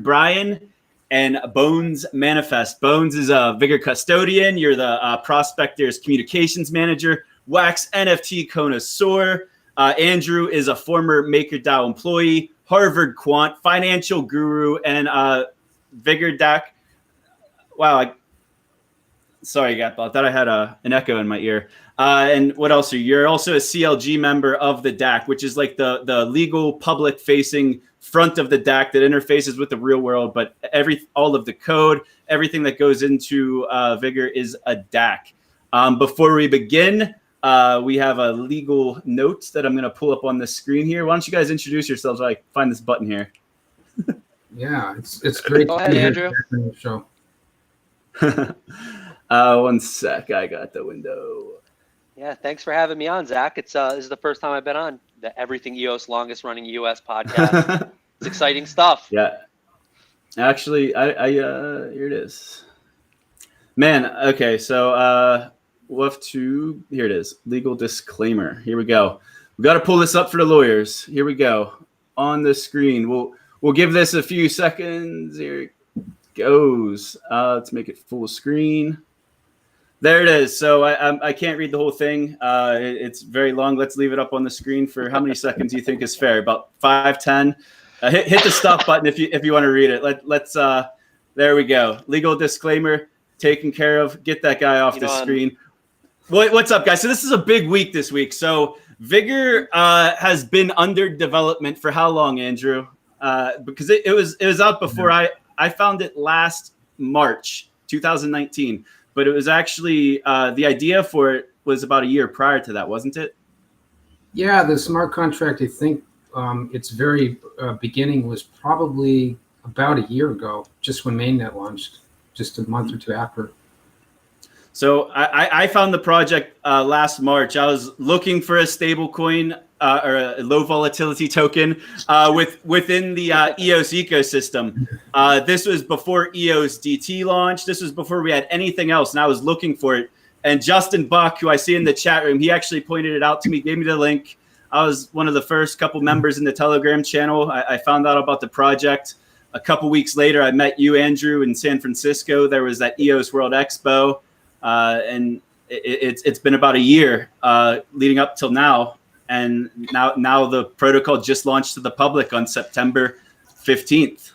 Brian, and Bonz Manifest. Bonz is a Vigor custodian. You're the Prospector's communications manager. Wax NFT connoisseur. Andrew is a former MakerDAO employee, Harvard quant, financial guru, and Vigor DAC. Wow, sorry, I thought I had an echo in my ear. And what else are you? You're also a CLG member of the DAC, which is like the legal public-facing front of the DAC that interfaces with the real world. But all of the code, everything that goes into Vigor is a DAC. Before we begin, we have a legal note that I'm going to pull up on the screen here. Why don't you guys introduce yourselves while I find this button here? Yeah, it's great. Go ahead, Andrew. Show. 1 sec. I got the window. Yeah, thanks for having me on, Zach. This is the first time I've been on the Everything EOS longest running US podcast. It's exciting stuff. Yeah. Actually, I here it is. Man, okay, so we'll have to, here it is, legal disclaimer. Here we go. We got to pull this up for the lawyers. Here we go. On the screen. We'll give this a few seconds. Here it goes. Let's make it full screen. There it is. So I can't read the whole thing. It's very long. Let's leave it up on the screen for how many seconds do you think is fair? About 5, 10? Hit the stop button if you want to read it. Let's there we go. Legal disclaimer taken care of. Get that guy off the screen. What's up, guys? So this is a big week this week. So Vigor has been under development for how long, Andrew? Because it was out before I found it last March 2019. But it was actually the idea for it was about a year prior to that, wasn't it? Yeah, the smart contract, I think its very beginning was probably about a year ago, just when mainnet launched, just a month or two after. So I found the project last March. I was looking for a stable coin or a low volatility token within the EOS ecosystem. This was before EOS DT launched. This was before we had anything else, and I was looking for it. And Justin Buck, who I see in the chat room, he actually pointed it out to me, gave me the link. I was one of the first couple members in the Telegram channel. I found out about the project. A couple weeks later, I met you, Andrew, in San Francisco. There was that EOS World Expo. And it's been about a year leading up till now. And now the protocol just launched to the public on September 15th.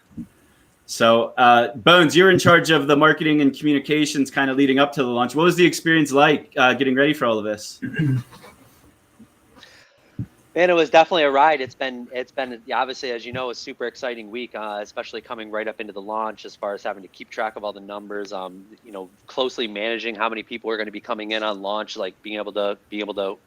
So Bonz, you're in charge of the marketing and communications kind of leading up to the launch. What was the experience like getting ready for all of this? Man, it was definitely a ride. It's been obviously, as you know, a super exciting week, especially coming right up into the launch as far as having to keep track of all the numbers, closely managing how many people are going to be coming in on launch, like being able to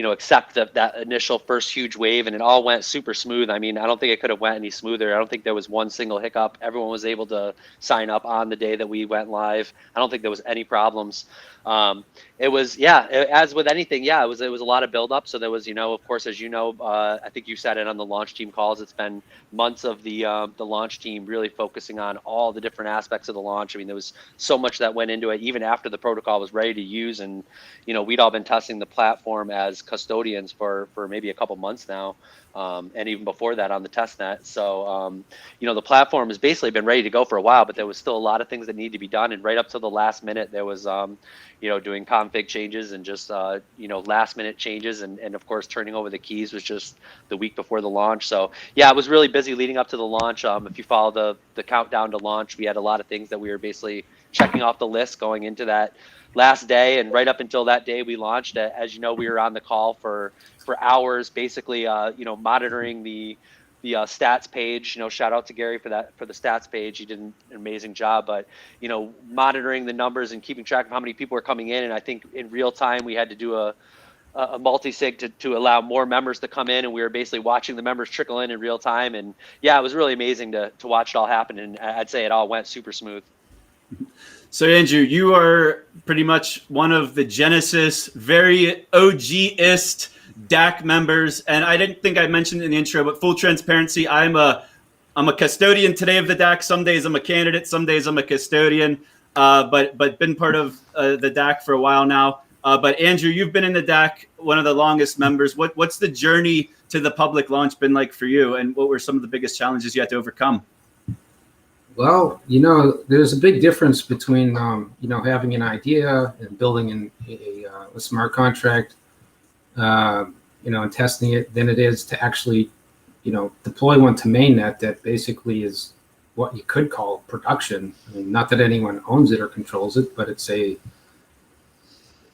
accept that initial first huge wave, and it all went super smooth. I mean, I don't think it could have went any smoother. I don't think there was one single hiccup. Everyone was able to sign up on the day that we went live. I don't think there was any problems. It was, as with anything, it was a lot of build up. So there was, of course, as you know, I think you said it on the launch team calls. It's been months of the launch team really focusing on all the different aspects of the launch. I mean, there was so much that went into it, even after the protocol was ready to use. And, we'd all been testing the platform as custodians for maybe a couple months now. And even before that on the test net. So, the platform has basically been ready to go for a while, but there was still a lot of things that need to be done. And right up to the last minute, there was, doing config changes and just, last minute changes. And of course, turning over the keys was just the week before the launch. So yeah, I was really busy leading up to the launch. If you follow the countdown to launch, we had a lot of things that we were basically checking off the list going into that last day. And right up until that day we launched, as you know, we were on the call for hours, basically, monitoring the stats page. Shout out to Gary for the stats page. He did an amazing job, but monitoring the numbers and keeping track of how many people were coming in. And I think in real time we had to do a multi-sig to allow more members to come in, and we were basically watching the members trickle in real time. And yeah, it was really amazing to watch it all happen, and I'd say it all went super smooth. So Andrew, you are pretty much one of the Genesis, very OG-ist DAC members, and I didn't think I mentioned in the intro, but full transparency, I'm a custodian today of the DAC. Some days I'm a candidate, some days I'm a custodian, but been part of the DAC for a while now. But Andrew, you've been in the DAC, one of the longest members. What's the journey to the public launch been like for you, and what were some of the biggest challenges you had to overcome? Well, there's a big difference between, having an idea and building a smart contract, and testing it than it is to actually, deploy one to mainnet that basically is what you could call production. I mean, not that anyone owns it or controls it, but it's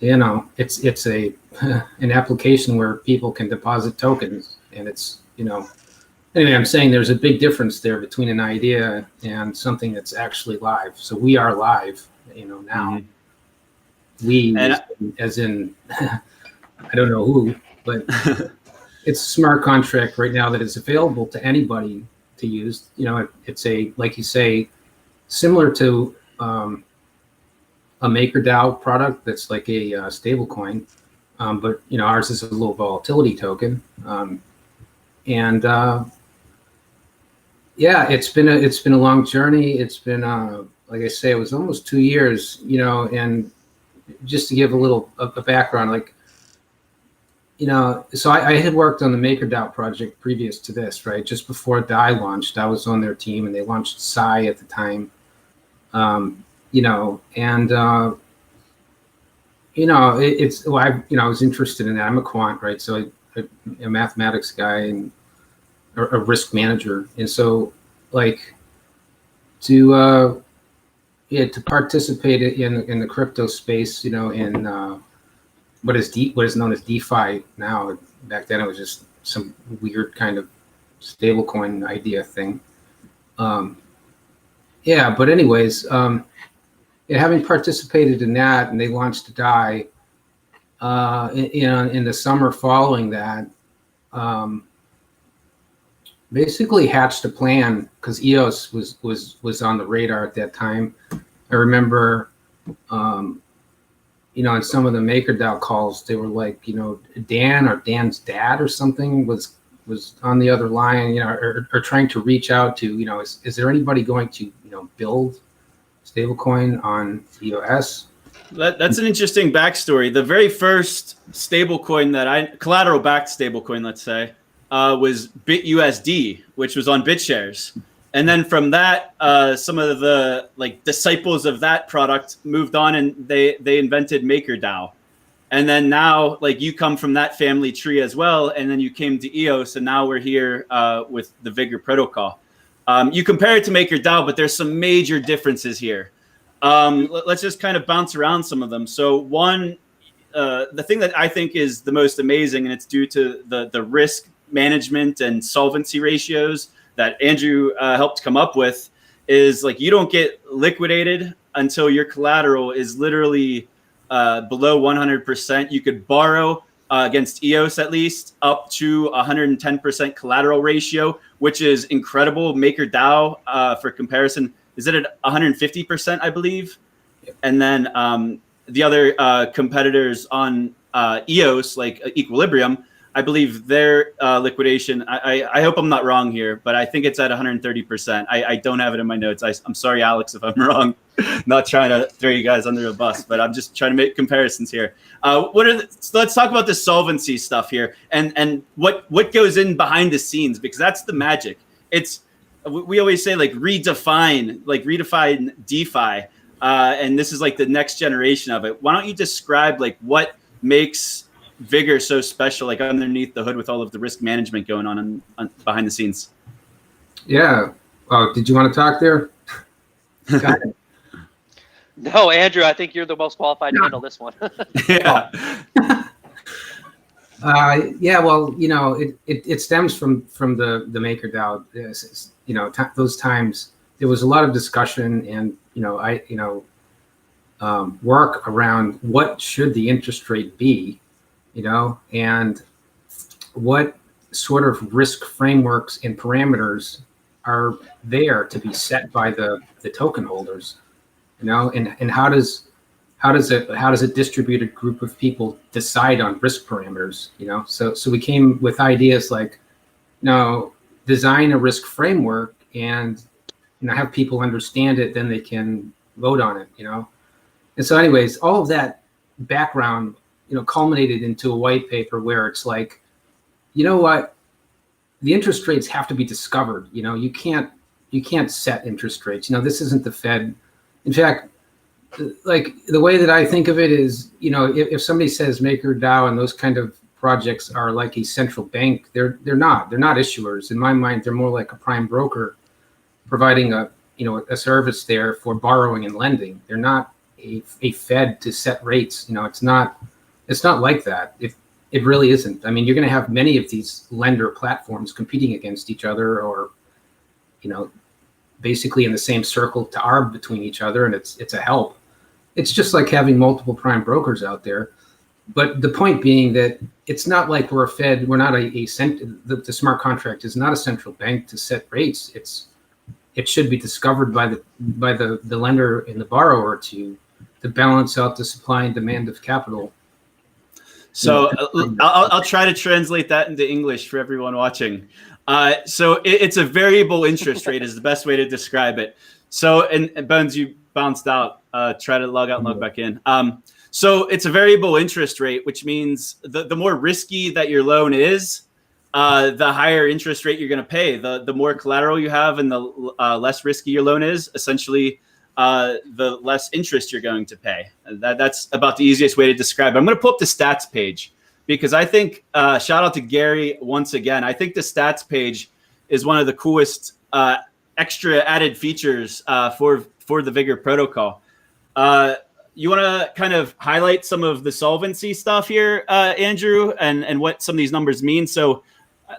it's an application where people can deposit tokens, and it's, anyway, I'm saying there's a big difference there between an idea and something that's actually live. So we are live, now. We, as in, I don't know who, but it's a smart contract right now that is available to anybody to use. It's like you say, similar to a MakerDAO product that's like a stable coin, but ours is a low volatility token, and yeah, it's been a long journey. It's been like I say, it was almost 2 years, and just to give a little a background, like, so I had worked on the MakerDAO project previous to this, right? Just before DAI launched, I was on their team, and they launched Psi at the time. I was interested in that. I'm a quant, right? So I'm a mathematics guy and a risk manager, and so like to participate in the crypto space, in what is known as DeFi now. Back then, it was just some weird kind of stablecoin idea thing. But anyways, having participated in that, and they launched DAI in the summer following that, basically hatched a plan, because EOS was on the radar at that time. I remember, in some of the MakerDAO calls, they were like, Dan or Dan's dad or something was on the other line, or trying to reach out to, is there anybody going to, build stablecoin on EOS? That's an interesting backstory. The very first stablecoin collateral-backed stablecoin, let's say, was BitUSD, which was on BitShares. And then from that, some of the disciples of that product moved on, and they invented MakerDAO. And then now, you come from that family tree as well, and then you came to EOS, and now we're here with the Vigor Protocol. You compare it to MakerDAO, but there's some major differences here. Let's just kind of bounce around some of them. So one, the thing that I think is the most amazing, and it's due to the risk management and solvency ratios that Andrew helped come up with, is you don't get liquidated until your collateral is literally below 100%. You could borrow against EOS at least up to 110% collateral ratio, which is incredible. MakerDAO, for comparison, is it at 150%, I believe? Yep. And then the other competitors on EOS, like Equilibrium, I believe their liquidation, I hope I'm not wrong here, but I think it's at 130%. I don't have it in my notes. I'm sorry, Alex, if I'm wrong. Not trying to throw you guys under a bus, but I'm just trying to make comparisons here. So let's talk about the solvency stuff here, and what goes in behind the scenes, because that's the magic. We always say redefine DeFi, and this is the next generation of it. Why don't you describe what makes Vigor so special, underneath the hood, with all of the risk management going on behind the scenes? Yeah. Oh, did you want to talk there? Got it. No, Andrew, I think you're the most qualified to handle this one. Yeah. Well, it stems from the MakerDAO. Those times there was a lot of discussion, and work around what should the interest rate be, and what sort of risk frameworks and parameters are there to be set by the token holders, and how does a distributed group of people decide on risk parameters, so we came with ideas like, design a risk framework and have people understand it, then they can vote on it, and so anyways, all of that background culminated into a white paper where it's what, the interest rates have to be discovered. You can't set interest rates. This isn't the Fed. In fact, like the way that I think of it is, if somebody says MakerDAO and those kind of projects are like a central bank, they're not issuers. In my mind, they're more like a prime broker providing a service there for borrowing and lending. They're not a Fed to set rates. It's not like that. It really isn't. I mean, you're going to have many of these lender platforms competing against each other, or basically in the same circle to arb between each other, and it's a help. It's just like having multiple prime brokers out there. But the point being that it's not like we're a Fed. We're not the smart contract is not a central bank to set rates. It should be discovered by the lender and the borrower to balance out the supply and demand of capital. So I'll try to translate that into English for everyone watching. So it's a variable interest rate is the best way to describe it. So, and Bonz, you bounced out. Try to log out and log back in. So it's a variable interest rate, which means the more risky that your loan is, the higher interest rate you're going to pay. The more collateral you have and the less risky your loan is, essentially, the less interest you're going to pay. That's about the easiest way to describe it. I'm going to pull up the stats page because I think, shout out to Gary once again, I think the stats page is one of the coolest extra added features for the Vigor protocol. You want to kind of highlight some of the solvency stuff here, Andrew, and what some of these numbers mean? So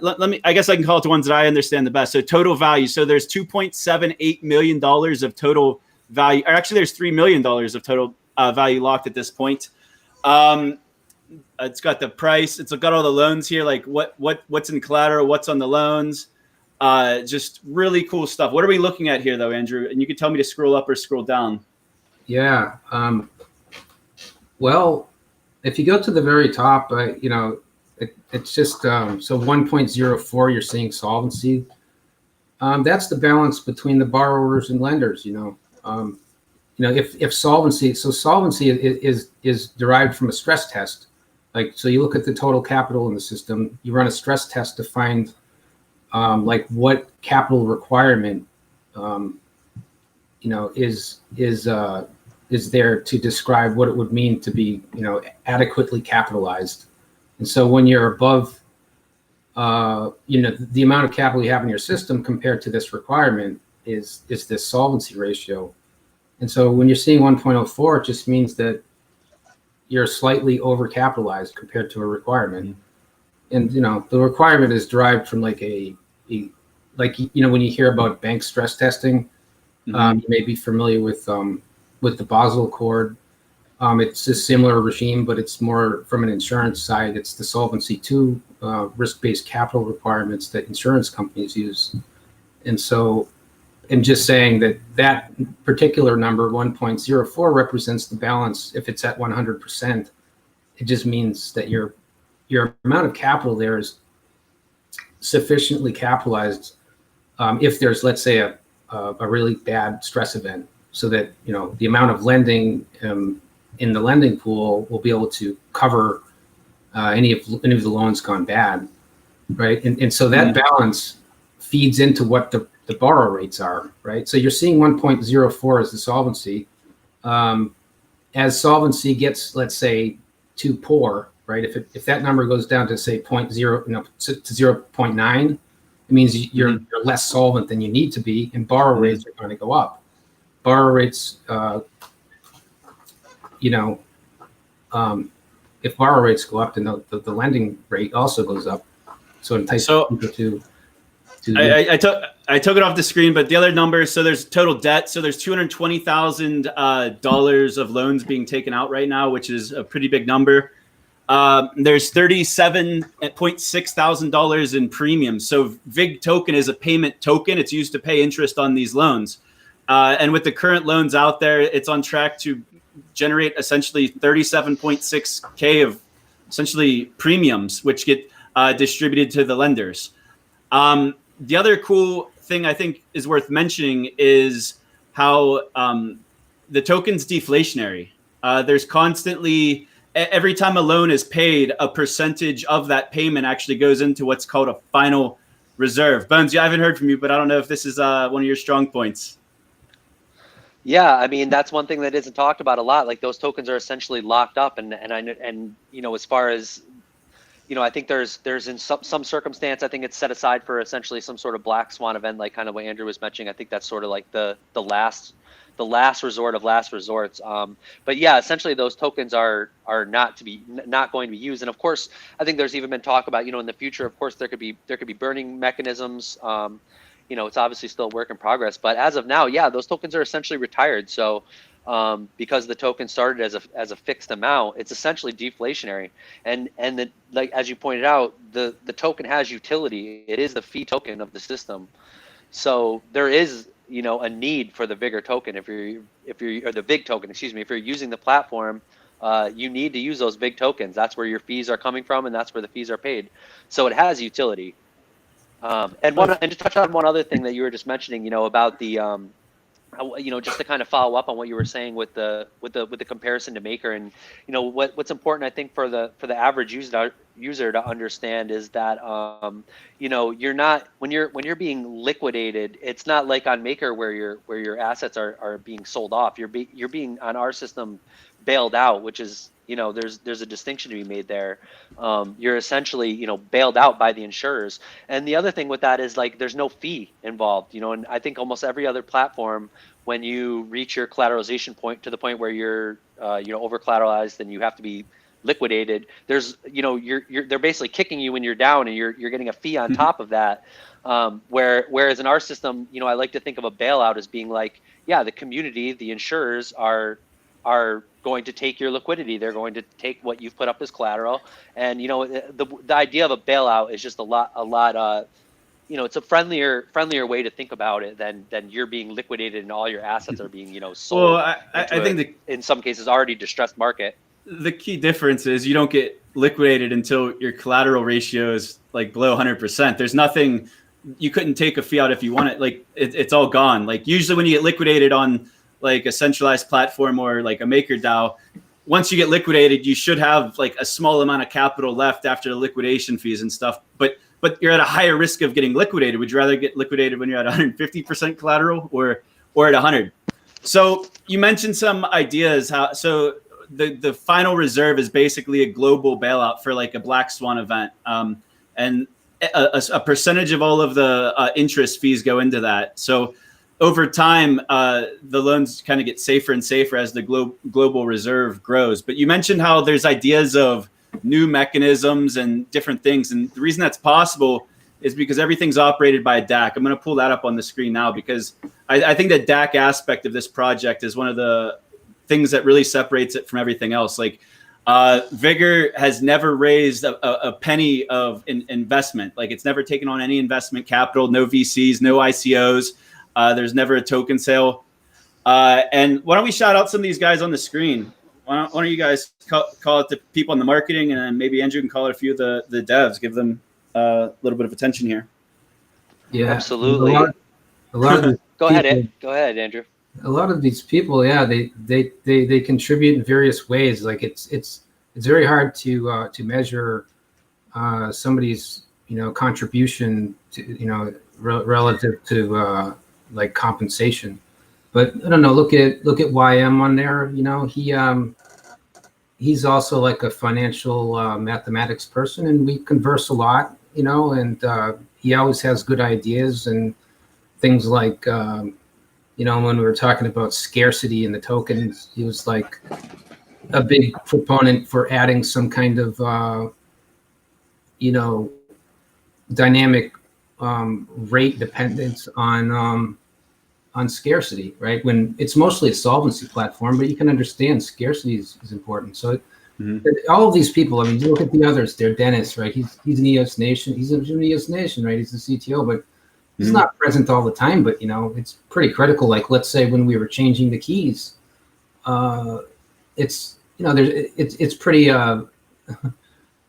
let me, I guess I can call it the ones that I understand the best. So total value. So there's $2.78 million of total value, or actually there's $3 million of total value locked at this point. It's got the price. It's got all the loans here, like what's in collateral, what's on the loans. Just really cool stuff. What are we looking at here though, Andrew? And you can tell me to scroll up or scroll down. Yeah. Well, if you go to the very top, it's just so 1.04. You're seeing solvency. That's the balance between the borrowers and lenders. If solvency, so solvency is derived from a stress test. So you look at the total capital in the system. You run a stress test to find what capital requirement is there to describe what it would mean to be adequately capitalized. And so when you're above the amount of capital you have in your system compared to this requirement is this solvency ratio. And so when you're seeing 1.04, it just means that you're slightly overcapitalized compared to a requirement. And the requirement is derived from when you hear about bank stress testing, you may be familiar with the Basel Accord. It's a similar regime, but it's more from an insurance side. It's the Solvency II risk-based capital requirements that insurance companies use. And so I'm just saying that particular number, 1.04, represents the balance. If it's at 100%, it just means that your amount of capital there is sufficiently capitalized if there's, let's say, a really bad stress event, so that the amount of lending in the lending pool will be able to cover any of the loans gone bad, right? And so that balance feeds into what the borrow rates are, right? So you're seeing 1.04 as the solvency. As solvency gets, let's say, too poor, right? If that number goes down to say 0.0 to 0.9, it means you're less solvent than you need to be, and borrow rates are going to go up. Borrow rates, if borrow rates go up, then the lending rate also goes up. So it entices people to. I took it off the screen, but the other numbers. So there's total debt. So there's $220,000 of loans being taken out right now, which is a pretty big number. There's $37.6 thousand in premiums. So VIG token is a payment token. It's used to pay interest on these loans. And with the current loans out there, it's on track to generate essentially 37.6K of essentially premiums, which get distributed to the lenders. The other cool thing I think is worth mentioning is how the token's deflationary. There's constantly, every time a loan is paid, a percentage of that payment actually goes into what's called a final reserve. Bonz, I haven't heard from you, but I don't know if this is one of your strong points. Yeah, I mean, that's one thing that isn't talked about a lot. Like those tokens are essentially locked up, and you know, as far as, you know, I think there's in some circumstance, I think it's set aside for essentially some sort of black swan event, like kind of what Andrew was mentioning. I think that's sort of like the last resort of last resorts. But yeah, essentially those tokens are not going to be used. And of course, I think there's even been talk about, you know, in the future, of course, there could be burning mechanisms. You know, it's obviously still a work in progress, but as of now, yeah, those tokens are essentially retired. So because the token started as a fixed amount, it's essentially deflationary. And like as you pointed out, the token has utility. It is the fee token of the system. So there is, you know, a need for the Vigor token if you're or the VIG token, excuse me, if you're using the platform. You need to use those VIG tokens. That's where your fees are coming from, and that's where the fees are paid. So it has utility. And to touch on one other thing that you were just mentioning, you know, about the, you know, just to kind of follow up on what you were saying with the comparison to Maker, and you know what's important, I think, for the average user to understand is that you know, you're not, when you're being liquidated, it's not like on Maker where your assets are being sold off. You're being on our system bailed out, which is, you know, there's a distinction to be made there. You're essentially, you know, bailed out by the insurers. And the other thing with that is, like, there's no fee involved, you know, and I think almost every other platform, when you reach your collateralization point to the point where you're you know, over collateralized and you have to be liquidated, there's, you know, they're basically kicking you when you're down, and you're getting a fee on top of that. Whereas in our system, you know, I like to think of a bailout as being like, yeah, the community, the insurers are going to take your liquidity. They're going to take what you've put up as collateral. And, you know, the idea of a bailout is just a lot, you know, it's a friendlier way to think about it than you're being liquidated and all your assets are being, you know, sold. Well, I think in some cases already distressed market. The key difference is you don't get liquidated until your collateral ratio is like below 100%. There's nothing, you couldn't take a fee out if you want it. Like it's all gone. Like usually when you get liquidated on like a centralized platform or like a Maker DAO, once you get liquidated, you should have like a small amount of capital left after the liquidation fees and stuff. But you're at a higher risk of getting liquidated. Would you rather get liquidated when you're at 150% collateral or at 100? So you mentioned some ideas. So the final reserve is basically a global bailout for like a black swan event, and a percentage of all of the interest fees go into that. So over time, the loans kind of get safer and safer as the global reserve grows. But you mentioned how there's ideas of new mechanisms and different things. And the reason that's possible is because everything's operated by a DAC. I'm going to pull that up on the screen now, because I think the DAC aspect of this project is one of the things that really separates it from everything else. Like Vigor has never raised a penny of investment. Like it's never taken on any investment capital, no VCs, no ICOs. There's never a token sale. And why don't we shout out some of these guys on the screen? Why don't you guys call it the people in the marketing, and then maybe Andrew can call it a few of the devs, give them a little bit of attention here. Yeah, absolutely. A lot of Go ahead, Andrew. A lot of these people, yeah, they contribute in various ways. Like it's very hard to measure somebody's, you know, contribution to, you know, relative to like compensation. But I don't know. Look at YM on there. You know, he's also like a financial mathematics person, and we converse a lot. You know, and he always has good ideas and things like, you know, when we were talking about scarcity in the tokens, he was like a big proponent for adding some kind of, you know, dynamic rate dependence on scarcity, right? When it's mostly a solvency platform, but you can understand scarcity is important. So all of these people, I mean, you look at the others, they're Dennis, right? He's an EOS Nation. He's an EOS Nation, right? He's the CTO, but he's not present all the time. But, you know, it's pretty critical. Like, let's say when we were changing the keys, it's, you know, it's pretty,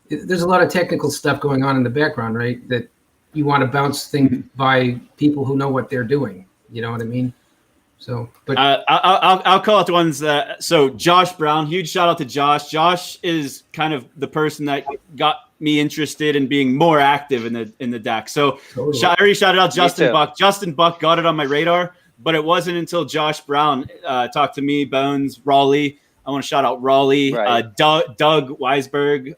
there's a lot of technical stuff going on in the background, right? That you want to bounce things by people who know what they're doing. You know what I mean? So, but I'll call out the ones that. So Josh Brown, huge shout out to Josh. Josh is kind of the person that got me interested in being more active in the DAC. So totally. I already shouted out Justin too. Buck. Justin Buck got it on my radar, but it wasn't until Josh Brown talked to me, Bonz, Raleigh. I want to shout out Raleigh, Right. Doug Weisberg.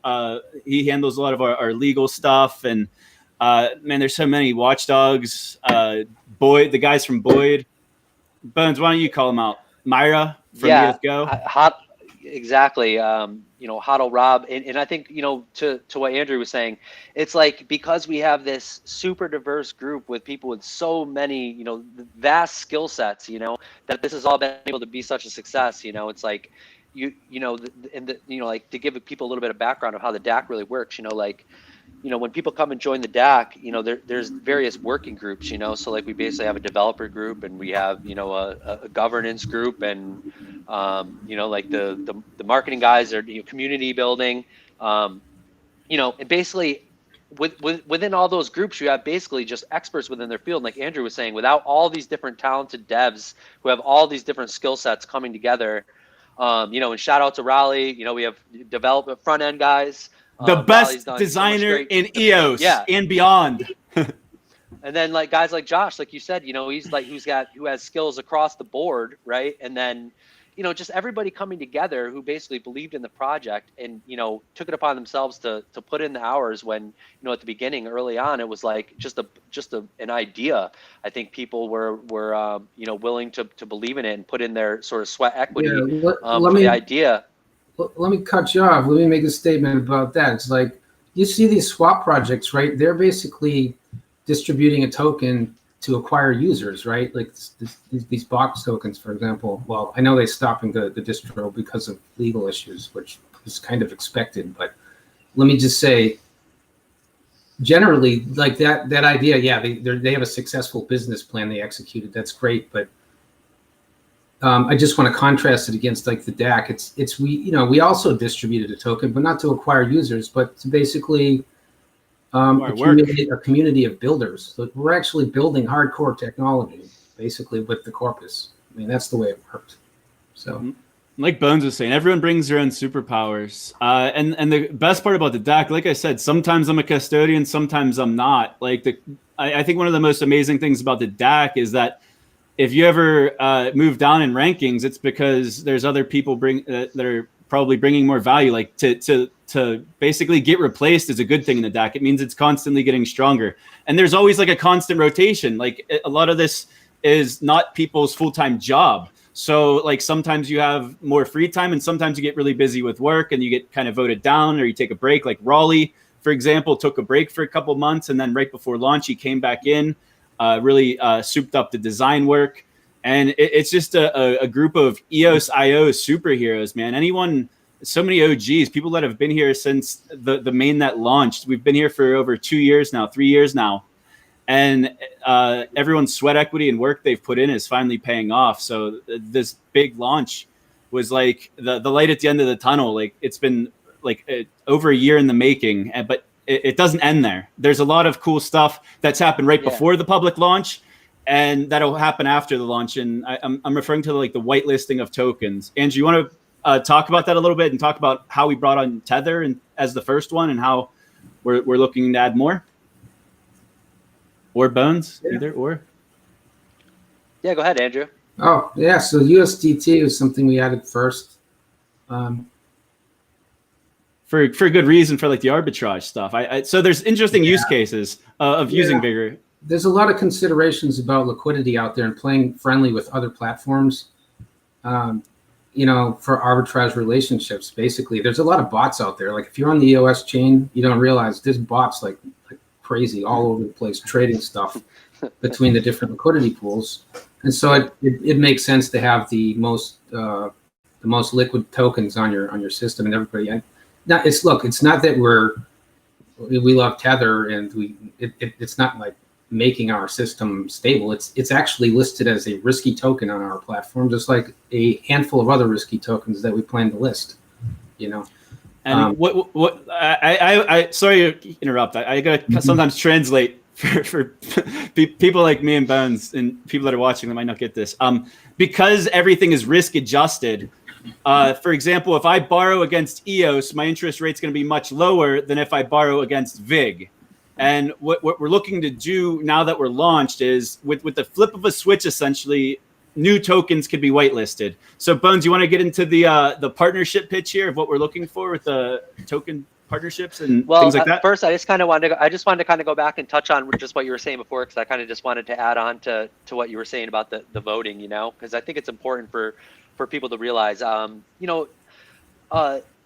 He handles a lot of our legal stuff, and man, there's so many Watchdogs. Boyd, the guys from Boyd. Bonz, why don't you call them out? Myra from EOS Go. Hot, exactly. Hodl Rob, and I think to what Andrew was saying, it's like because we have this super diverse group with people with so many vast skill sets, that this has all been able to be such a success. It's like like to give people a little bit of background of how the DAC really works. When people come and join the DAC, there's various working groups, so like we basically have a developer group and we have, a governance group and, like the marketing guys are community building, and basically within all those groups, you have basically just experts within their field. Like Andrew was saying, without all these different talented devs who have all these different skill sets coming together, and shout out to Raleigh, we have development front end guys. The best designer in EOS and beyond. And then like guys like Josh, like you said, he's like who has skills across the board, right? And then, just everybody coming together who basically believed in the project and took it upon themselves to put in the hours when at the beginning, early on, it was like just an idea. I think people were willing to believe in it and put in their sort of sweat equity for the idea. Let me cut you off. Let me make a statement about that. It's like you see these swap projects, right? They're basically distributing a token to acquire users, right? Like these box tokens, for example. Well, I know they stopped in the distro because of legal issues, which is kind of expected. But let me just say, generally, like that idea, yeah, they have a successful business plan they executed. That's great, but I just want to contrast it against like the DAC. We also distributed a token, but not to acquire users, but to basically a community of builders. So we're actually building hardcore technology, basically with the corpus. I mean, that's the way it worked. So, like Bonz was saying, everyone brings their own superpowers. And the best part about the DAC, like I said, sometimes I'm a custodian, sometimes I'm not. I think one of the most amazing things about the DAC is that if you ever move down in rankings, it's because there's other people that are probably bringing more value. Like to basically get replaced is a good thing in the DAC. It means it's constantly getting stronger. And there's always like a constant rotation. Like a lot of this is not people's full-time job. So like sometimes you have more free time and sometimes you get really busy with work and you get kind of voted down or you take a break. Like Raleigh, for example, took a break for a couple months and then right before launch, he came back in. Really souped up the design work. And it's just a group of EOS IO superheroes, man. So many OGs, people that have been here since the mainnet launched. We've been here for over 2 years now, 3 years now. And everyone's sweat equity and work they've put in is finally paying off. So this big launch was like the light at the end of the tunnel. Like it's been like over a year in the making, but it doesn't end there. There's a lot of cool stuff that's happened right before the public launch, and that'll happen after the launch. And I'm referring to like the whitelisting of tokens. Andrew, you want to talk about that a little bit and talk about how we brought on Tether as the first one and how we're looking to add more? Or Bonz, either or. Yeah, go ahead, Andrew. Oh yeah, so USDT was something we added first. For a good reason, for like the arbitrage stuff. So there's interesting use cases of using Vigor. There's a lot of considerations about liquidity out there and playing friendly with other platforms. For arbitrage relationships, basically, there's a lot of bots out there. Like if you're on the EOS chain, you don't realize there's bots like crazy all over the place trading stuff between the different liquidity pools. And so it makes sense to have the most liquid tokens on your system and everybody. It's not that we love Tether and it's not like making our system stable. It's actually listed as a risky token on our platform, just like a handful of other risky tokens that we plan to list. And I sorry to interrupt. I gotta sometimes translate for people like me and Bonz and people that are watching that might not get this. Because everything is risk adjusted. For example, if I borrow against EOS, my interest rate's going to be much lower than if I borrow against VIG. And what we're looking to do now that we're launched is with the flip of a switch, essentially, new tokens could be whitelisted. So Bonz, you want to get into the partnership pitch here of what we're looking for with the token partnerships and things like that? First, I just wanted to kind of go back and touch on just what you were saying before, because I kind of just wanted to add on to what you were saying about the voting, because I think it's important for people to realize,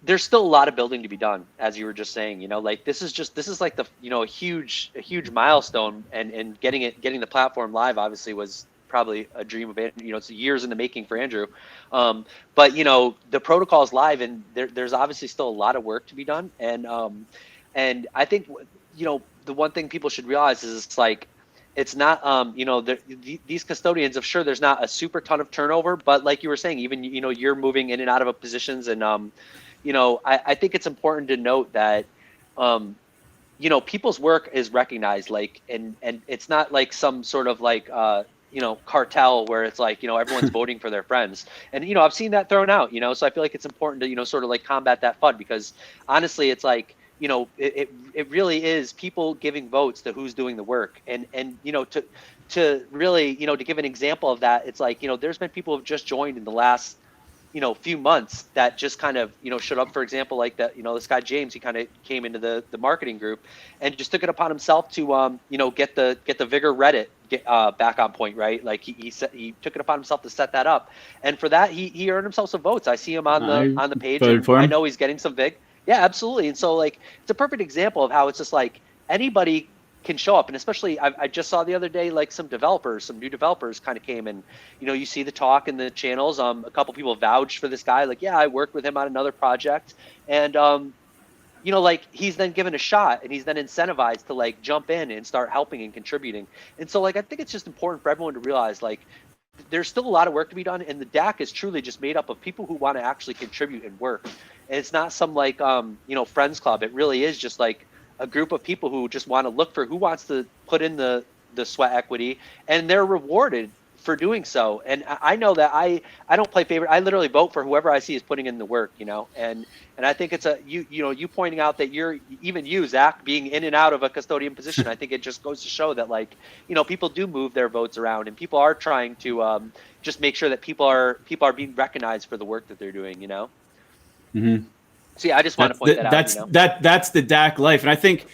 there's still a lot of building to be done, as you were just saying. Like this is like the a huge milestone, and getting the platform live obviously was probably a dream of it's years in the making for Andrew. But the protocol is live, and there's obviously still a lot of work to be done. And I think the one thing people should realize is it's like, it's not these custodians, of sure there's not a super ton of turnover, but like you were saying, even you're moving in and out of positions, and I think it's important to note that people's work is recognized, like, and it's not like some sort of like cartel where it's like everyone's voting for their friends, and I've seen that thrown out, so I feel like it's important to sort of like combat that FUD, because honestly it's like it really is people giving votes to who's doing the work, and to really to give an example of that, it's like there's been people who have just joined in the last few months that just kind of showed up. For example, like that this guy James, he kind of came into the marketing group and just took it upon himself to get the Vigor Reddit back on point, right? Like he took it upon himself to set that up, and for that he earned himself some votes. I see him on the page, and I know he's getting some VIG. Yeah, absolutely. And so like it's a perfect example of how it's just like anybody can show up, and especially I just saw the other day like some new developers kind of came, and you see the talk in the channels. A couple people vouched for this guy, like, yeah, I worked with him on another project, and like he's then given a shot, and he's then incentivized to like jump in and start helping and contributing. And so like I think it's just important for everyone to realize like there's still a lot of work to be done, and the DAC is truly just made up of people who want to actually contribute and work. And it's not some like friends club. It really is just like a group of people who just want to look for who wants to put in the sweat equity, and they're rewarded for doing so. And I know that I don't play favorite. I literally vote for whoever I see is putting in the work, and I think it's you pointing out that even you, Zach, being in and out of a custodian position, I think it just goes to show that like, people do move their votes around, and people are trying to just make sure that people are being recognized for the work that they're doing, Mm-hmm. So yeah, I just want to point that out. That's the DAC life. And I think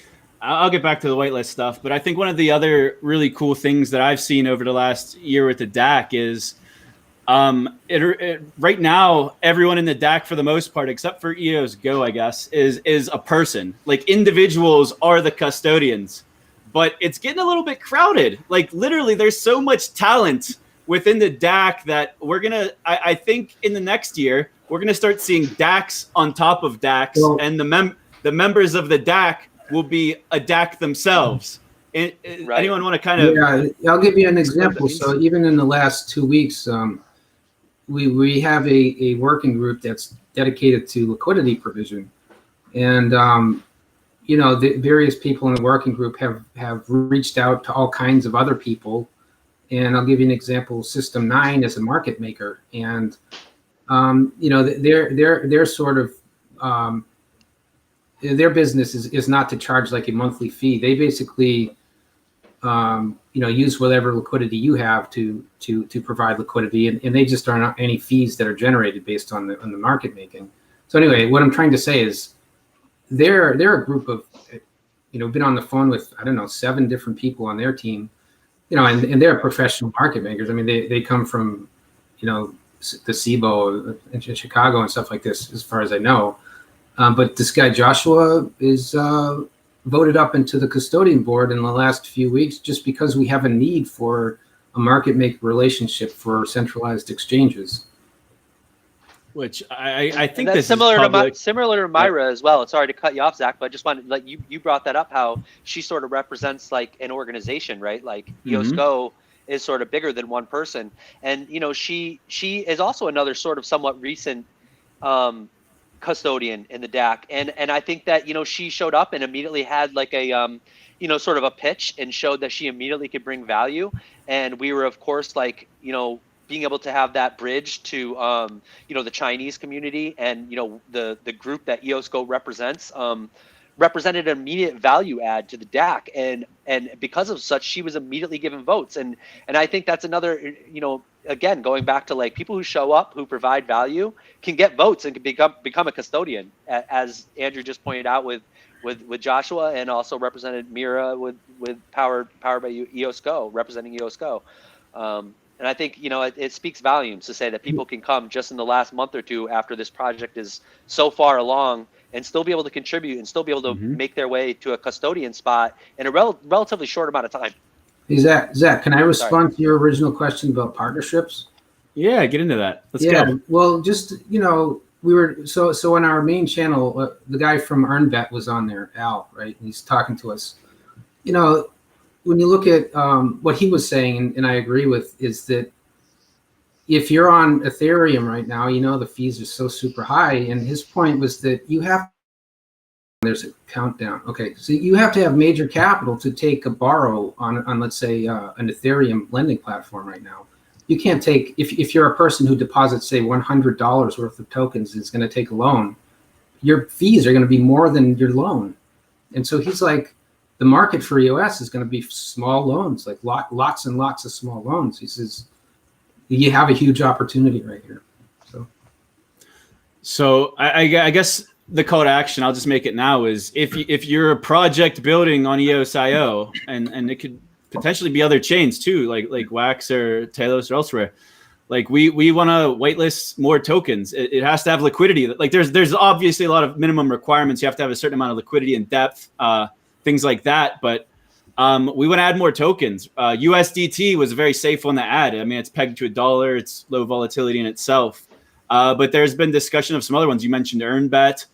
I'll get back to the whitelist stuff, but I think one of the other really cool things that I've seen over the last year with the DAC is right now, everyone in the DAC, for the most part, except for EOS Go, I guess, is a person. Like individuals are the custodians, but it's getting a little bit crowded. Like literally, there's so much talent within the DAC that I think in the next year, we're going to start seeing DACs on top of DACs, and the members of the DAC will be a DAC themselves. Right. Anyone want to kind of... Yeah, I'll give you an example. So even in the last 2 weeks, we have a working group that's dedicated to liquidity provision. And, the various people in the working group have reached out to all kinds of other people. And I'll give you an example. System 9 is a market maker, and they're sort of their business is not to charge like a monthly fee. They basically use whatever liquidity you have to provide liquidity, and they just aren't any fees that are generated based on the market making. So anyway, what I'm trying to say is they're a group of been on the phone with 7 different people on their team, and they're professional market makers. I mean, they come from the SIBO in Chicago and stuff like this, as far as I know. But this guy Joshua is voted up into the custodian board in the last few weeks, just because we have a need for a market maker relationship for centralized exchanges. Which I think that's this similar is similar to Myra as well. Sorry to cut you off, Zach, but I just wanted, like, you brought that up, how she sort of represents like an organization, right? Like EOS Go is sort of bigger than one person, and she is also another sort of somewhat recent custodian in the DAC, and I think that she showed up and immediately had like a sort of a pitch and showed that she immediately could bring value, and we were of course like being able to have that bridge to the Chinese community and the group that EOSCO represents represented an immediate value add to the DAC, and because of such she was immediately given votes, and I think that's another again going back to like people who show up who provide value can get votes and can become a custodian, as Andrew just pointed out with Joshua, and also represented Mira with powered by EOSCO representing EOSCO. And I think it speaks volumes to say that people can come just in the last month or two after this project is so far along and still be able to contribute and still be able to make their way to a custodian spot in a relatively short amount of time. Hey, Zach, can I respond to your original question about partnerships? Yeah, get into that. Let's go. Well, just we were so on our main channel, the guy from EarnBet was on there, Al, right? And he's talking to us. When you look at what he was saying, and I agree with, is that if you're on Ethereum right now, the fees are so super high. And his point was that there's a countdown. Okay, so you have to have major capital to take a borrow on let's say, an Ethereum lending platform right now. You can't take, if you're a person who deposits, say, $100 worth of tokens is going to take a loan, your fees are going to be more than your loan. And so he's like, the market for EOS is going to be small loans, like lots and lots of small loans. He says, you have a huge opportunity right here. So I guess the call to action, I'll just make it now, is if you're a project building on EOS.io, and it could potentially be other chains too, like Wax or Talos or elsewhere, like we want to whitelist more tokens. It has to have liquidity. Like there's obviously a lot of minimum requirements. You have to have a certain amount of liquidity and depth, things like that. But we want to add more tokens. USDT was a very safe one to add. I mean, it's pegged to $1. It's low volatility in itself. But there's been discussion of some other ones. You mentioned EarnBet.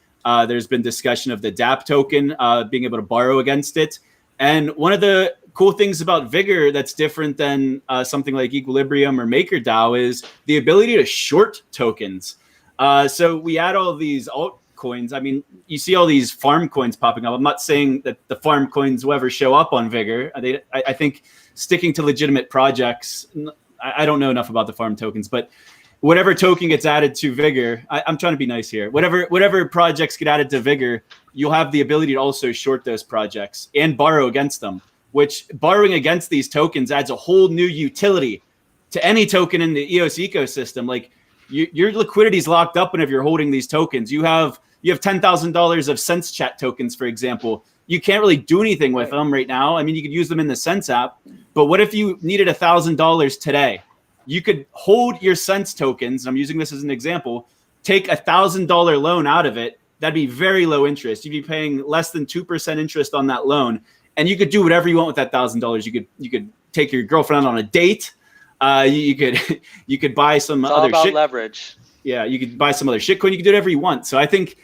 There's been discussion of the DAP token, being able to borrow against it. And one of the cool things about Vigor that's different than something like Equilibrium or MakerDAO is the ability to short tokens. So we add all of these altcoins. I mean, you see all these farm coins popping up. I'm not saying that the farm coins will ever show up on Vigor. I think sticking to legitimate projects, I don't know enough about the farm tokens, but whatever token gets added to Vigor, I'm trying to be nice here. Whatever projects get added to Vigor, you'll have the ability to also short those projects and borrow against them, which borrowing against these tokens adds a whole new utility to any token in the EOS ecosystem. Like your liquidity is locked up whenever you're holding these tokens. You have $10,000 of Sense Chat tokens, for example. You can't really do anything with them right now. I mean, you could use them in the Sense app, but what if you needed $1,000 today? You could hold your Sense tokens. I'm using this as an example. Take $1,000 loan out of it. That'd be very low interest. You'd be paying less than 2% interest on that loan, and you could do whatever you want with that $1,000. You could take your girlfriend on a date. You could buy some it's other all about shit. Leverage. Yeah, you could buy some other shitcoin. You could do whatever you want. So I think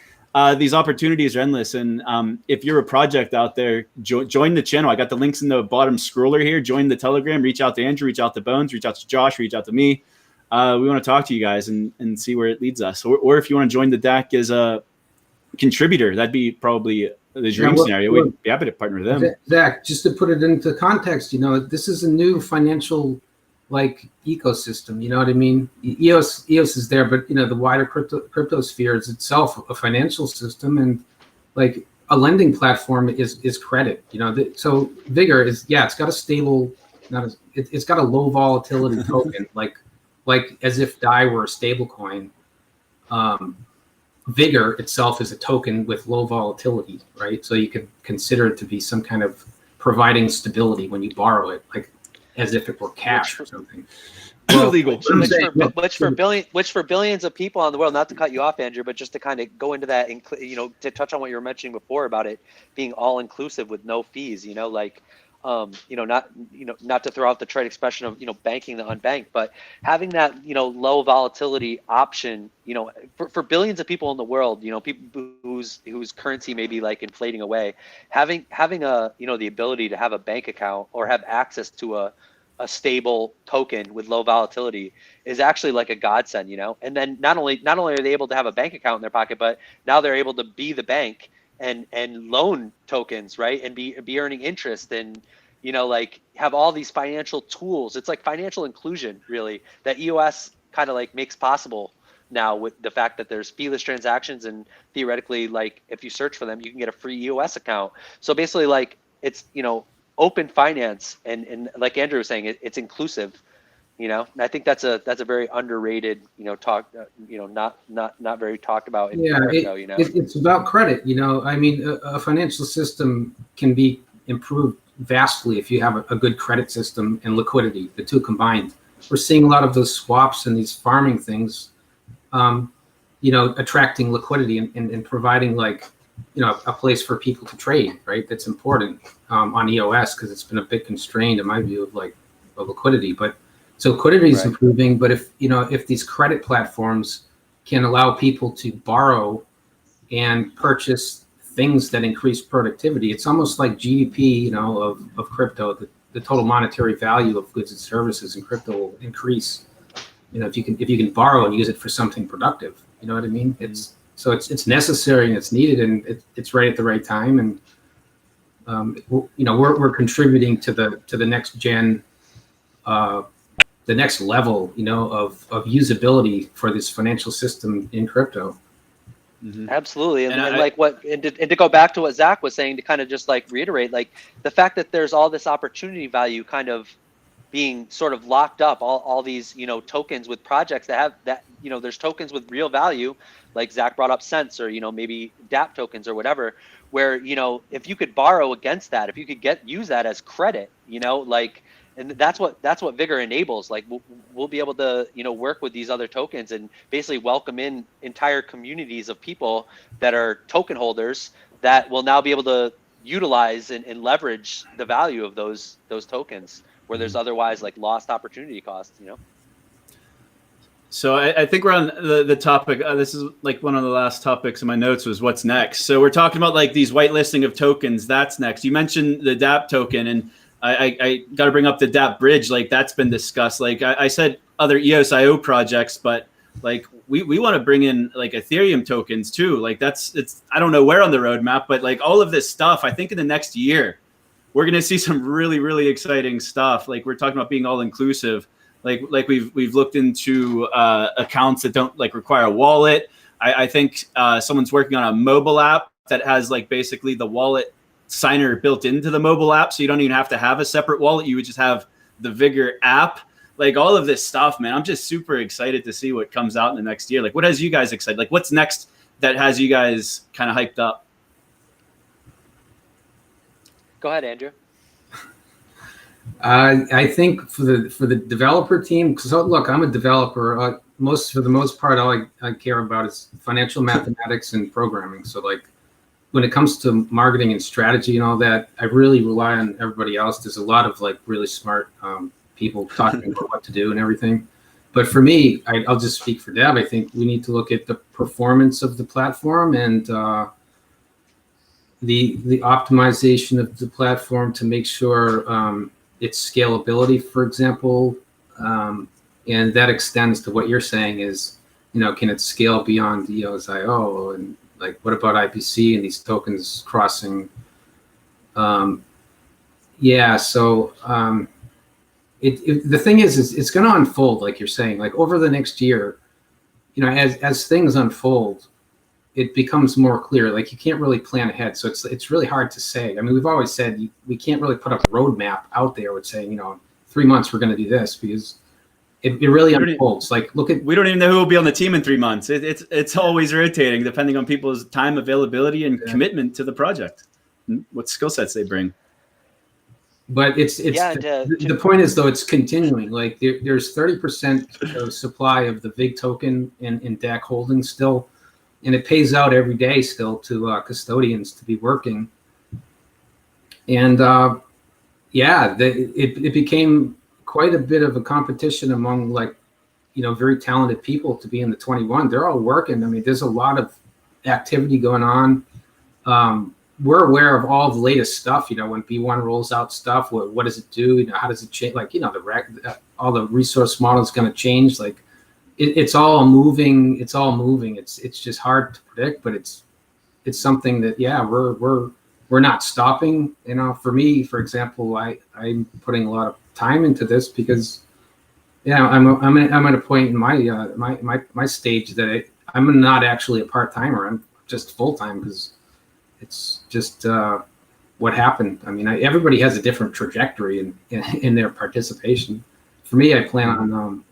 these opportunities are endless. And if you're a project out there, join the channel. I got the links in the bottom scroller here. Join the Telegram. Reach out to Andrew. Reach out to Bonz. Reach out to Josh. Reach out to me. We want to talk to you guys and see where it leads us. Or if you want to join the DAC as a contributor, that'd be probably the dream scenario. We'd be happy to partner with them. Zach, just to put it into context, this is a new financial ecosystem. You know what I mean? EOS is there, but the wider crypto sphere is itself a financial system, and like a lending platform is credit. So Vigor is it's got a stable, it's got a low volatility token, like as if DAI were a stable coin. Vigor itself is a token with low volatility, right? So you could consider it to be some kind of providing stability when you borrow it, like as if it were cash or something. Illegal. Which for billions of people in the world, not to cut you off, Andrew, but just to kind of go into that, to touch on what you were mentioning before about it being all inclusive with no fees, not to throw out the trade expression of banking the unbanked, but having that low volatility option, for billions of people in the world, people whose currency may be like inflating away, having a the ability to have a bank account or have access to a a stable token with low volatility is actually like a godsend, you know. And then not only are they able to have a bank account in their pocket, but now they're able to be the bank and loan tokens, right, and be earning interest and, you know, like have all these financial tools. It's like financial inclusion, really, that EOS kind of like makes possible now with the fact that there's feeless transactions, and theoretically, like if you search for them, you can get a free EOS account. So basically, like it's, you know, open finance, and like Andrew was saying, it's inclusive, you know. And I think that's a very underrated, you know, not very talked about in crypto, you know. It's about credit, you know. I mean, a financial system can be improved vastly if you have a good credit system and liquidity, the two combined. We're seeing a lot of those swaps and these farming things, you know, attracting liquidity and providing, like, you know, a place for people to trade, right? That's important on EOS, because it's been a bit constrained in my view of liquidity. But so liquidity is improving, but if, you know, if these credit platforms can allow people to borrow and purchase things that increase productivity, it's almost like GDP, you know, of crypto. The total monetary value of goods and services in crypto will increase, you know, if you can borrow and use it for something productive. You know what I mean? It's necessary and it's needed, and it's right at the right time. And you know, we're contributing to the next gen, the next level, you know, of usability for this financial system in crypto. Mm-hmm. Absolutely. And like to go back to what Zach was saying, to kind of just like reiterate, like the fact that there's all this opportunity value kind of being sort of locked up, all these, you know, tokens with projects that have that, you know, there's tokens with real value, like Zach brought up Sense, or, you know, maybe DAP tokens or whatever, where, you know, if you could borrow against that, if you could use that as credit, you know, like, and that's what Vigor enables. Like we'll be able to, you know, work with these other tokens and basically welcome in entire communities of people that are token holders that will now be able to utilize and leverage the value of those tokens, where there's otherwise like lost opportunity costs, you know. So I think we're on the topic. This is like one of the last topics in my notes was what's next. So we're talking about like these whitelisting of tokens. That's next. You mentioned the DAP token, and I got to bring up the DAP bridge. Like that's been discussed. Like I said, other EOS.io projects, but like we want to bring in like Ethereum tokens too. Like it's I don't know where on the roadmap, but like all of this stuff, I think in the next year, we're going to see some really, really exciting stuff. Like we're talking about being all inclusive. Like we've looked into accounts that don't like require a wallet. I think someone's working on a mobile app that has like basically the wallet signer built into the mobile app, so you don't even have to have a separate wallet. You would just have the Vigor app. Like all of this stuff, man. I'm just super excited to see what comes out in the next year. Like what has you guys excited? Like what's next that has you guys kind of hyped up? Go ahead, Andrew. I think for the developer team, because look, I'm a developer. For the most part, all I care about is financial mathematics and programming. So like when it comes to marketing and strategy and all that, I really rely on everybody else. There's a lot of like really smart people talking about what to do and everything. But for me, I'll just speak for Deb. I think we need to look at the performance of the platform and the optimization of the platform to make sure its scalability, for example, and that extends to what you're saying is, you know, can it scale beyond EOS.io, and like what about IPC and these tokens crossing? Yeah, so the thing is it's going to unfold, like you're saying, like over the next year, you know, as things unfold, it becomes more clear. Like you can't really plan ahead, so it's really hard to say. I mean, we've always said we can't really put a roadmap out there with saying, you know, 3 months we're going to do this, because it really unfolds. Like we don't even know who will be on the team in 3 months. It's always rotating depending on people's time availability and commitment to the project, what skill sets they bring. But the point is though, it's continuing. Like there's 30% of supply of the VIG token in DAC holdings still. And it pays out every day still to custodians to be working. And it became quite a bit of a competition among, like, you know, very talented people to be in the 21. They're all working. I mean, there's a lot of activity going on. we're aware of all the latest stuff. When B1 rolls out stuff, what does it do? How does it change? Like, all the resource model is going to change. Like, it's all moving. It's all moving. It's just hard to predict, but it's something that, yeah, we're not stopping. For me, for example, I'm putting a lot of time into this because, I'm at a point in my stage that I'm not actually a part-timer. I'm just full-time because it's just what happened. I mean, everybody has a different trajectory in their participation. For me, I plan on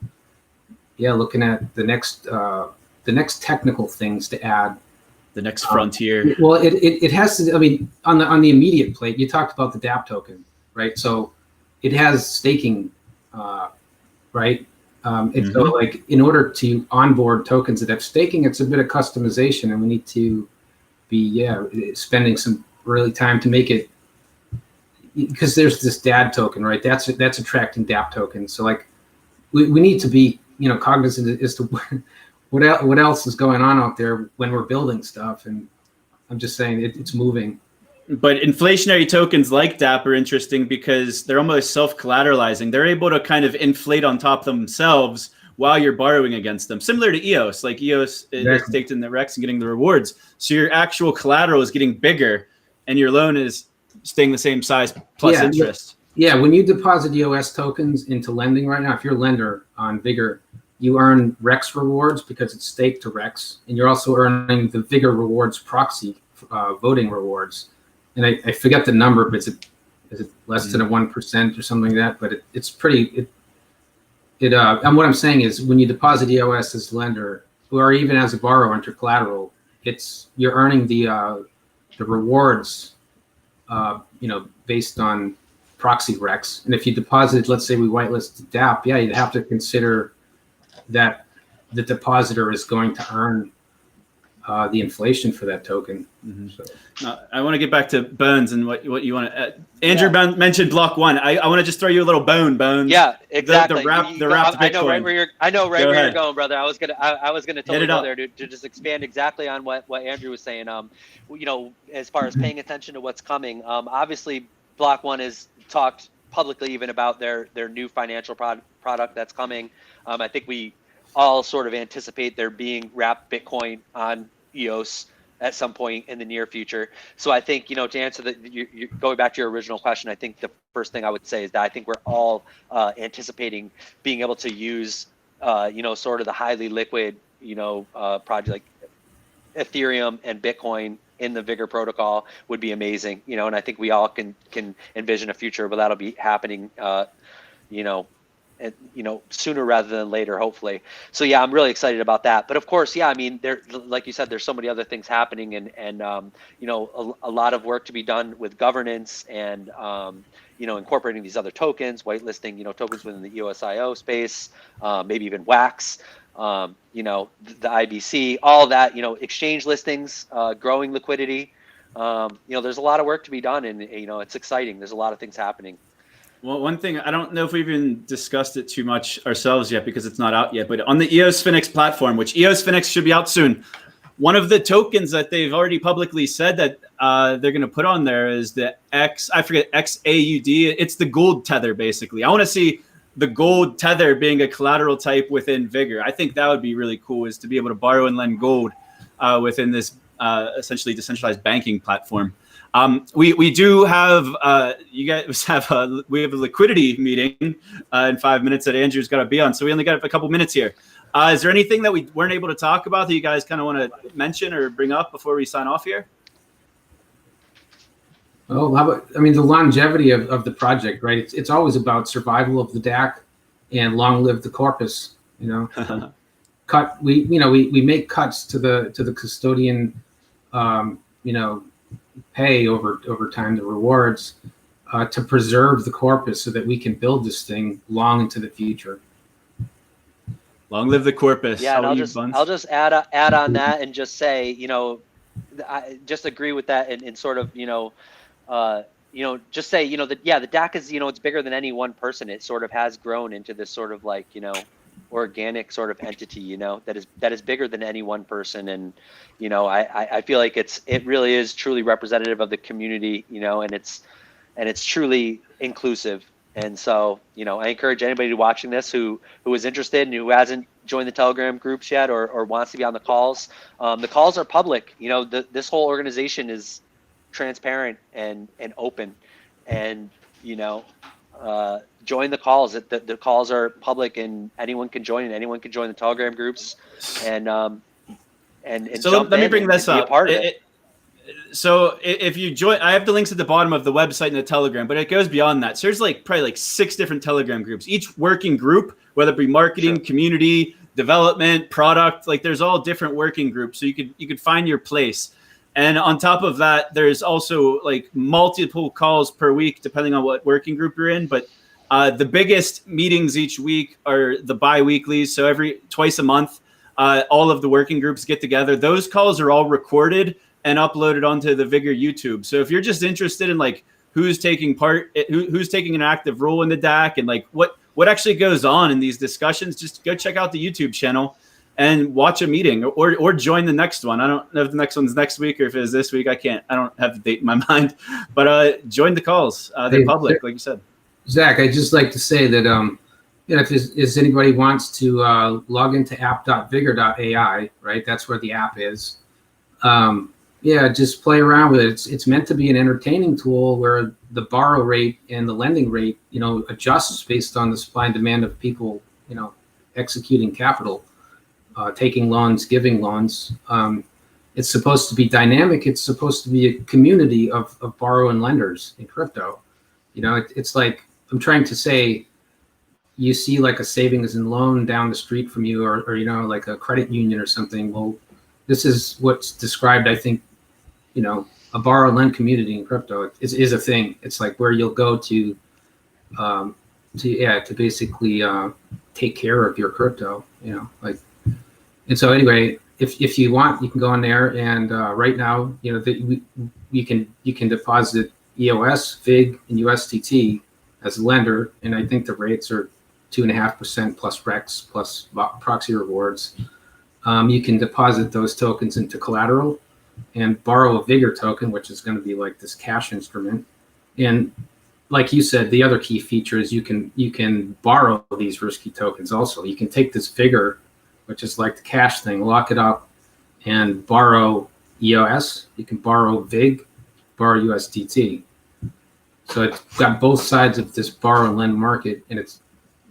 looking at the next technical things to add. The next frontier. Well, it has to. I mean, on the immediate plate, you talked about the DApp token, right? So it has staking, right? And so, like, in order to onboard tokens that have staking, it's a bit of customization, and we need to be spending some early time to make it, because there's this DAD token, right? That's attracting DApp tokens. So, like, we need to be cognizant as to what else is going on out there when we're building stuff. And I'm just saying it's moving. But inflationary tokens like DApp are interesting because they're almost self-collateralizing. They're able to kind of inflate on top of themselves while you're borrowing against them. Similar to EOS, like EOS is staked in the Rex and getting the rewards. So your actual collateral is getting bigger and your loan is staying the same size plus interest. Yeah, when you deposit EOS tokens into lending right now, if you're a lender on Vigor, you earn Rex rewards because it's staked to Rex. And you're also earning the Vigor rewards proxy voting rewards. And I forget the number, but is it less than a 1% or something like that? But it's pretty. And what I'm saying is, when you deposit EOS as a lender, or even as a borrower under collateral, you're earning the rewards, based on proxy Rex. And if you deposit, let's say we whitelist DApp, you'd have to consider that the depositor is going to earn the inflation for that token. So. I want to get back to Bonz and what you want to. Andrew mentioned block one. I want to just throw you a little bone, Bonz. Yeah, exactly. The wrapped Bitcoin. I know right where you're going, brother. I was gonna totally go there to just expand exactly on what Andrew was saying. As far as paying attention to what's coming. Obviously, block one has talked publicly even about their new financial product that's coming. I think we all sort of anticipate there being wrapped Bitcoin on EOS at some point in the near future. So I think, to answer you're going back to your original question, I think the first thing I would say is that I think we're all anticipating being able to use, sort of the highly liquid, project like Ethereum and Bitcoin in the Vigor protocol would be amazing, and I think we all can envision a future where that'll be happening, sooner rather than later, hopefully. So yeah, I'm really excited about that. But of course, I mean, there, like you said, there's so many other things happening, and a lot of work to be done with governance and incorporating these other tokens, whitelisting, tokens within the EOSIO space, maybe even WAX, the IBC, all that, exchange listings, growing liquidity. There's a lot of work to be done, and it's exciting. There's a lot of things happening. Well, one thing, I don't know if we've even discussed it too much ourselves yet because it's not out yet, but on the EOS Phoenix platform, which EOS Phoenix should be out soon, one of the tokens that they've already publicly said that they're going to put on there is the XAUD. It's the gold tether, basically. I want to see the gold tether being a collateral type within Vigor. I think that would be really cool, is to be able to borrow and lend gold within this essentially decentralized banking platform. We do have we have a liquidity meeting in 5 minutes that Andrew's got to be on, so we only got a couple minutes here. Is there anything that we weren't able to talk about that you guys kind of want to mention or bring up before we sign off here? Oh, the longevity of the project, right? It's always about survival of the DAC and long live the corpus. We make cuts to the custodian, pay over time, the rewards, to preserve the corpus so that we can build this thing long into the future. Long live the corpus. Yeah, and I'll just add on that and just say, I just agree with that and sort of, just say, the DAC is, it's bigger than any one person. It sort of has grown into this sort of like, organic sort of entity, you know, that is bigger than any one person. And, you know, I feel like it really is truly representative of the community, you know, and it's truly inclusive. And so, you know, I encourage anybody watching this who is interested and who hasn't joined the Telegram groups yet or wants to be on the calls. The calls are public. You know, this whole organization is transparent and open, and, you know, join the calls. The calls are public and anyone can join, and anyone can join the Telegram groups and so let me bring this up. Part of it. So if you join, I have the links at the bottom of the website and the Telegram, but it goes beyond that. So there's like probably like 6 different Telegram groups, each working group, whether it be marketing, Sure. community, development, product, like there's all different working groups. So you could find your place. And on top of that, there's also like multiple calls per week, depending on what working group you're in. But the biggest meetings each week are the bi-weeklies. So twice a month, all of the working groups get together. Those calls are all recorded and uploaded onto the Vigor YouTube. So if you're just interested in like who's taking part, who's taking an active role in the DAC, and like what actually goes on in these discussions, just go check out the YouTube channel and watch a meeting or join the next one. I don't know if the next one's next week or if it is this week. I don't have the date in my mind, but join the calls. They're public, like you said. Zach, I'd just like to say that, you know, if anybody wants to log into app.vigor.ai, right? That's where the app is. Yeah, just play around with it. It's meant to be an entertaining tool where the borrow rate and the lending rate, you know, adjusts based on the supply and demand of people, you know, executing capital, taking loans, giving loans. It's supposed to be dynamic. It's supposed to be a community of borrowing lenders in crypto. You know, it's like I'm trying to say, you see like a savings and loan down the street from you, or you know, like a credit union or something. Well, this is what's described, I think, you know, a borrow lend community in crypto is a thing. It's like where you'll go to basically take care of your crypto, you know, like. And so anyway, if you want, you can go on there, and right now, you know, you can deposit EOS, Vig, and USDT as a lender, and I think the rates are 2.5% plus Rex plus proxy rewards. You can deposit those tokens into collateral and borrow a Vigor token, which is going to be like this cash instrument. And like you said, the other key feature is you can borrow these risky tokens also. You can take this Vigor, which is like the cash thing, lock it up and borrow EOS. You can borrow Vig, borrow USDT. So it's got both sides of this borrow and lend market, and it's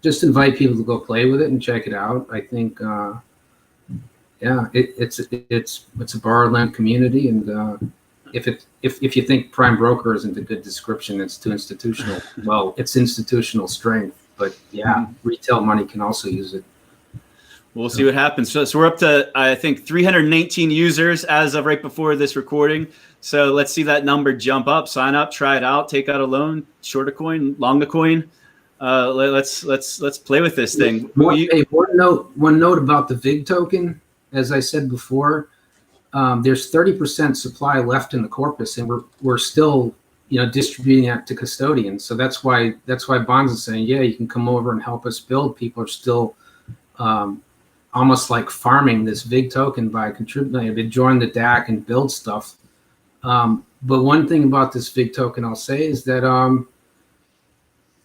just invite people to go play with it and check it out. I think, it's a borrow and lend community, and if you think prime broker isn't a good description, it's too institutional. Well, it's institutional strength, but yeah, retail money can also use it. We'll see what happens. So we're up to, I think, 319 users as of right before this recording. So let's see that number jump up. Sign up, try it out, take out a loan, short a coin, long a coin. Let's play with this thing. One note about the Vig token. As I said before, there's 30% supply left in the corpus, and we're still, you know, distributing that to custodians. So that's why Bonz is saying, yeah, you can come over and help us build. People are still almost like farming this Vig token by contributing. They join the DAC and build stuff. But one thing about this Vig token I'll say is that,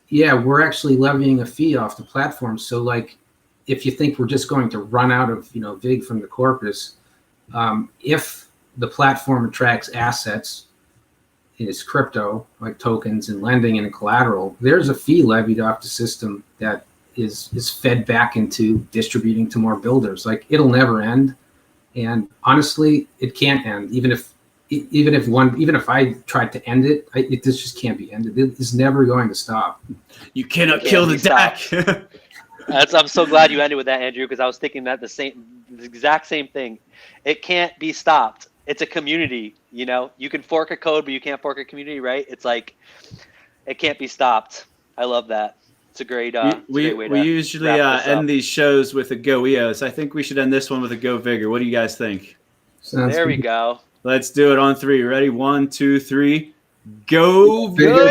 we're actually levying a fee off the platform. So like, if you think we're just going to run out of, you know, Vig from the corpus, if the platform attracts assets, it's crypto, like tokens and lending and collateral, there's a fee levied off the system that is fed back into distributing to more builders. Like, it'll never end. And honestly, it can't end. Even if I tried to end it, this just can't be ended. It's never going to stop. You cannot kill the DAC. I'm so glad you ended with that, Andrew, because I was thinking that the exact same thing. It can't be stopped. It's a community, you know. You can fork a code, but you can't fork a community, right? It's like, it can't be stopped. I love that. It's a great we usually end these shows with a Go EOS. I think we should end this one with a Go Vigor. What do you guys think? Sounds there good. We go. Let's do it on 3. Ready? 1, 2, 3. Go Vigor!